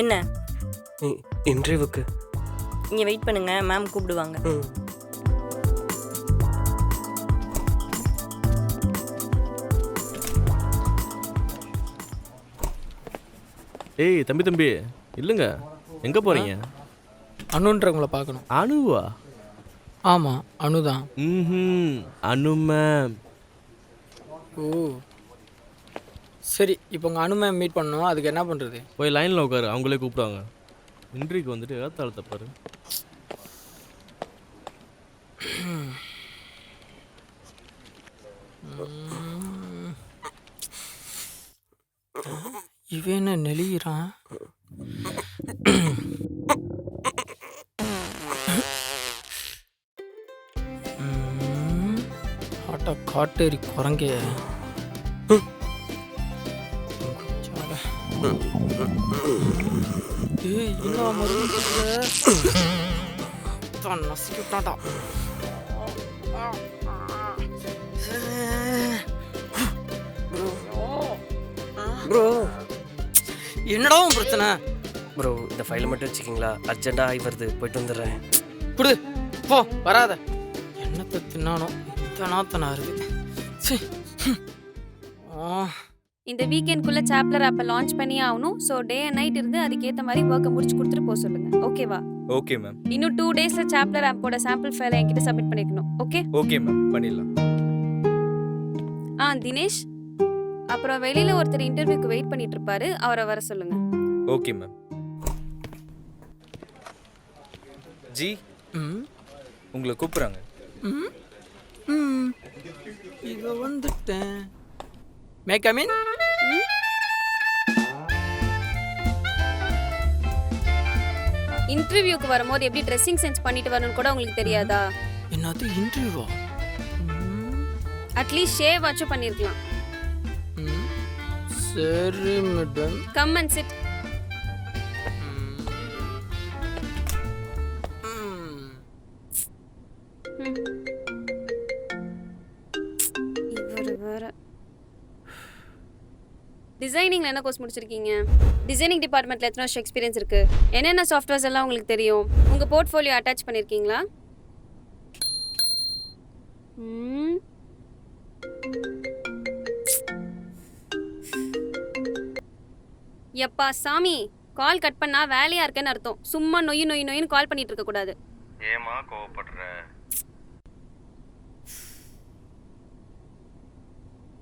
என்ன? இன்டர்வியூக்கு. நீங்கள் வெயிட் பண்ணுங்க, மேம் கூப்பிடுவாங்க. ஏய் தம்பி இல்லைங்க, எங்கே போகிறீங்க? அனுன்றவங்கள பார்க்கணும். அனுவா? ஆமாம், அனுதான். அனு மேம். ஓ சரி, இப்போ உங்கள் அனு மேம் மீட் பண்ணணும், அதுக்கு என்ன பண்ணுறது? போய் லைனில் உட்காரு, அவங்களே கூப்பிடுவாங்க. இன்ட்ரிக்கு வந்துட்டு ஏதாத்தாள் தப்பாரு. இவன் என்ன நெளிகிறான்? ஆட்டா காட்டேரி குரங்கே. ஏய் இன்னும் நசிக்கிட்டான்டா. ப்ரோ என்னடா உன் பிரச்சனை? ப்ரோ இந்த ஃபைலை மட்டும் வச்சுக்கிங்களா? அர்ஜென்ட்டாக ஆகி வருது, போயிட்டு வந்துடுறேன். குடு போ, வராத. என்னத்தை தின்னானோ தனாத்தனா இருக்கு. இந்த வீக்கெண்ட்குள்ள சாப்லர் ஆப்பை லான்ச் பண்ணி ஆகணும். ஸோ டே அண்ட் நைட் இருந்து அதுக்கேற்ற மாதிரி ஒர்க்கை முடிச்சு கொடுத்துட்டு போக சொல்லுங்க. ஓகேவா? Okay ma'am. இன்னும் 2 டேஸ்ல சாப்லர் ஆப்போட சாம்பிள் ஃபைலை என்கிட்ட சப்மிட் பண்ணிக்கணும். ஓகே? ஓகே மேம், பண்ணிடலாம். தினேஷ், அப்புறம் வெளியில ஒருத்தர் இன்டர்வியூக்கு வெயிட் பண்ணிட்டு இருப்பாரு, அவரை வர சொல்லுங்க. Okay ma'am. ஜி உங்களை கூப்பிட்றாங்க. இவ வந்துட்டேன். May come in? இன்டர்வியூக்கு வரும்போது எப்படி ட்ரெஸ்ஸிங் சென்ஸ் பண்ணிட்டு வரணும்னு கூட உங்களுக்கு தெரியாதா? என்னது இன்டர்வியூவா? அட்லீஸ்ட் ஷேவ் ஆச்சும் பண்ணிருக்கலாம். சரி மேடம். Come and chit. இவரு வேற. டிசைனிங்ல என்ன கோர்ஸ் முடிச்சிருக்கீங்க? டிசைனிங் டிபார்ட்மெண்ட்ல எத்தனை வருஷம் எக்ஸ்பீரியன்ஸ் இருக்கு? என்னென்ன சாஃப்ட்வேர்ஸ் எல்லாம் உங்களுக்கு தெரியும்? உங்க போர்ட்ஃபோலியோ அட்டாச் பண்ணிருக்கீங்களா? எப்பா சாமி, கால் கட் பண்ணா வேலையா இருக்கேன்னு அர்த்தம். சும்மா நொய்னு கால் பண்ணிட்டு இருக்க கூடாது. ஏமா கோவப்படுற?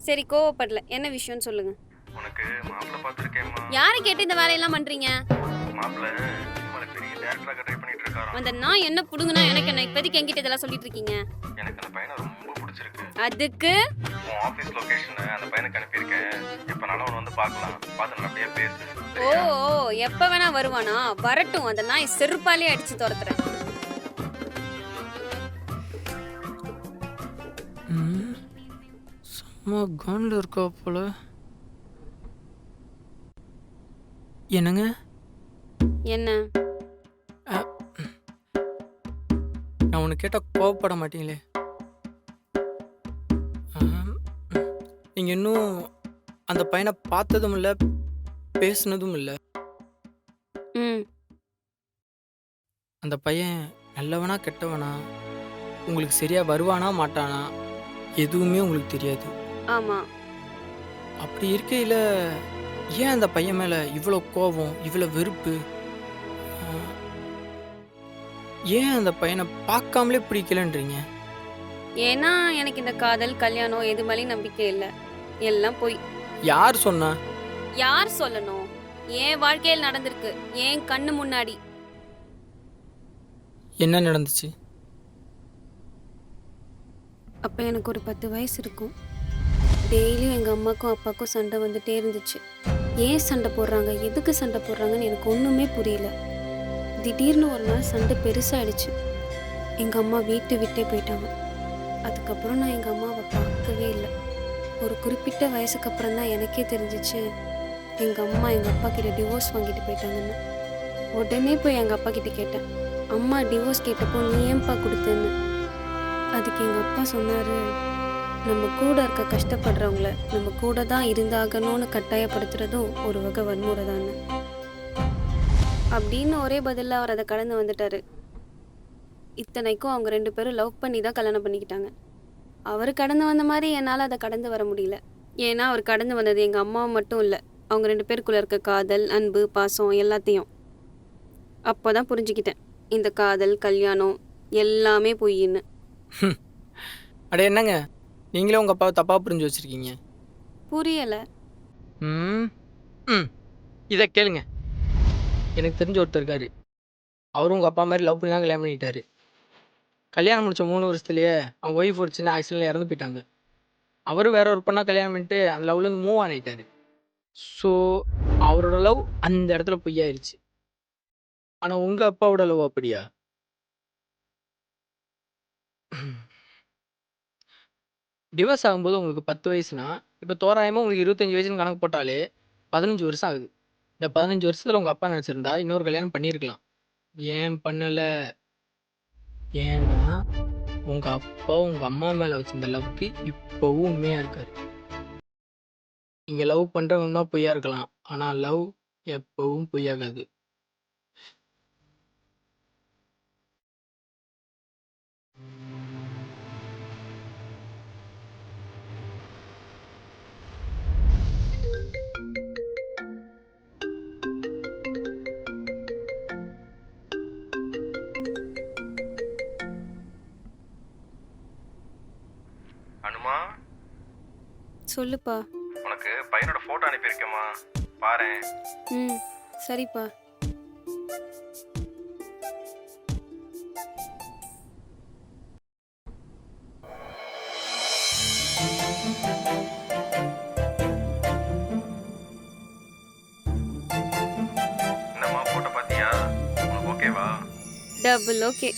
சரி, கோவப்படல. என்ன விஷயம்னு சொல்லுங்க. உனக்கு மாப்பிள்ளை பார்த்துருக்கேம்மா. யாரை கேட்டு இந்த வேலையெல்லாம் பண்றீங்க? மாப்பிள்ளை சினிமால பெரிய டைரக்டராக ட்ரை பண்ணிட்டு இருக்காராம். அந்த நான் என்ன புடுங்குனா எனக்கு என்ன? இப்போதைக்கு என்கிட்ட இதெல்லாம் சொல்லிட்டு இருக்கீங்க. எனக்கு அந்த பையனை ரொம்ப பிடிச்சிருக்கு. அதுக்கு உன் ஆஃபீஸ் லொகேஷனை அந்த பையனுக்கு அனுப்பியிருக்கேன். எப்போனாலும் அவனை வந்து பார்க்கலாம், பார்த்து நல்லபடியா பேசு. ஓ எப்ப வேணா வருவானா? வரட்டும், அந்த நாய் செருப்பாலே அடிச்சு துரத்துறேன். சும்மா கண்ணில் இருக்கா போல. என்னங்க? என்ன? நான் உனக்கு கேட்டால் கோவப்பட மாட்டீங்களே? நீங்கள் இன்னும் அந்த பையனை பார்த்ததும் இல்லை, பேசுனதும் இல்லை. அந்த பையன் நல்லவனா கெட்டவனா, உங்களுக்கு சரியா வருவானா மாட்டானா, எதுவுமே உங்களுக்கு தெரியாது. ஆமா. அப்படி இருக்கையில் ஏன் அந்த பையன் மேலே இவ்வளோ கோபம், இவ்வளோ வெறுப்பு? ஏன் அந்த பையனை பார்க்காமலே பிடிக்கலன்றீங்க? ஏன்னா எனக்கு இந்த காதல் கல்யாணம் எது மேலேயும் நம்பிக்கை இல்லை. எல்லாம் போய். யார் சொன்னா? யார் சொல்லணும்? என் வாழ்க்கையில் நடந்திருக்கு, என் கண்ணு முன்னாடி. என்ன நடந்துச்சு? அப்போ எனக்கு ஒரு 10 வயசு இருக்கும். டெய்லியும் எங்கள் அம்மாக்கும் அப்பாவுக்கும் சண்டை வந்துட்டே இருந்துச்சு. ஏன் சண்டை போடுறாங்க, எதுக்கு சண்டை போடுறாங்கன்னு எனக்கு ஒன்றுமே புரியல. திடீர்னு ஒரு நாள் சண்டை பெருசாகிடுச்சு. எங்கள் அம்மா வீட்டை விட்டே போயிட்டாங்க. அதுக்கப்புறம் நான் எங்கள் அம்மாவை பார்க்கவே இல்லை. ஒரு குறிப்பிட்ட வயசுக்கு அப்புறம் தான் எனக்கே தெரிஞ்சிச்சு எங்கள் அம்மா எங்கள் அப்பா கிட்ட டிவோர்ஸ் வாங்கிட்டு போயிட்டாங்கன்னு. உடனே போய் எங்கள் அப்பா கிட்ட கேட்டேன், அம்மா டிவோர்ஸ் கேட்டப்போ நீ ஏன்பா கொடுத்தேன்னு. அதுக்கு எங்கள் அப்பா சொன்னார், நம்ம கூட இருக்க கஷ்டப்படுறவங்கள நம்ம கூட தான் இருந்தாகணும்னு கட்டாயப்படுத்துறதும் ஒரு வகை வன்முறை தானே. அப்படின்னு ஒரே பதிலில் அவர் அதை கடந்து வந்துட்டாரு. இத்தனைக்கும் அவங்க 2 பேரும் லவ் பண்ணி தான் கல்யாணம் பண்ணிக்கிட்டாங்க. அவர் கடந்து வந்த மாதிரி என்னால் அதை கடந்து வர முடியல. ஏன்னா அவர் கடந்து வந்தது எங்கள் அம்மாவை மட்டும் இல்லை, அவங்க 2 பேருக்குள்ளே இருக்க காதல், அன்பு, பாசம் எல்லாத்தையும். அப்போ தான் புரிஞ்சுக்கிட்டேன், இந்த காதல், கல்யாணம் எல்லாமே பொய்ன்னு. அட என்னங்க, நீங்களே உங்கள் அப்பாவை தப்பாக புரிஞ்சு வச்சுருக்கீங்க. புரியலை. ம் ம் இதை கேளுங்க. எனக்கு தெரிஞ்ச ஒருத்தர் இருக்காரு. அவரும் உங்கள் அப்பா மாதிரி லவ் பண்ணி தான் கல்யாணம் பண்ணிட்டாரு. கல்யாணம் முடிச்ச 3 வருஷத்துலேயே அவங்க ஒய்ஃப் ஒரு சின்ன ஆக்சிடென்ட்ல இறந்து போயிட்டாங்க. அவரும் வேற ஒரு பொண்ணா கல்யாணம் பண்ணிட்டு அந்த லவ்லேருந்து மூவ் ஆனிட்டாரு. ஸோ அவரோட லவ் அந்த இடத்துல பொய்யாயிருச்சு. ஆனால் உங்கள் அப்பாவோட லவ் அப்படியா? டிவோர்ஸ் ஆகும்போது உங்களுக்கு 10 வயசுனா, இப்போ தோராயமாக உங்களுக்கு 25 வயசுன்னு கணக்கு போட்டாலே 15 வருஷம் ஆகுது. இந்த 15 வருஷத்தில் உங்கள் அப்பா நினச்சிருந்தா இன்னொரு கல்யாணம் பண்ணியிருக்கலாம். ஏன் பண்ணலை? ஏன்னா உங்கள் அப்பா உங்கள் அம்மா மேலே வச்சிருந்த லவ்க்கு இப்போவும் உண்மையாக இருக்காரு. நீங்கள் லவ் பண்ணுறவங்க தான் பொய்யா இருக்கலாம், ஆனால் லவ் எப்போவும் பொய்யாகாது. அனுமா, சொல்லுப்பா. உனக்கு பையனோட ஃபோட்டோ அனுப்பியிருக்கேம்மா, பாரேன். ம் சரிப்பா. என்னம்மா ஃபோட்டோ பார்த்தியா? உனக்கு ஓகேவா? Double okay.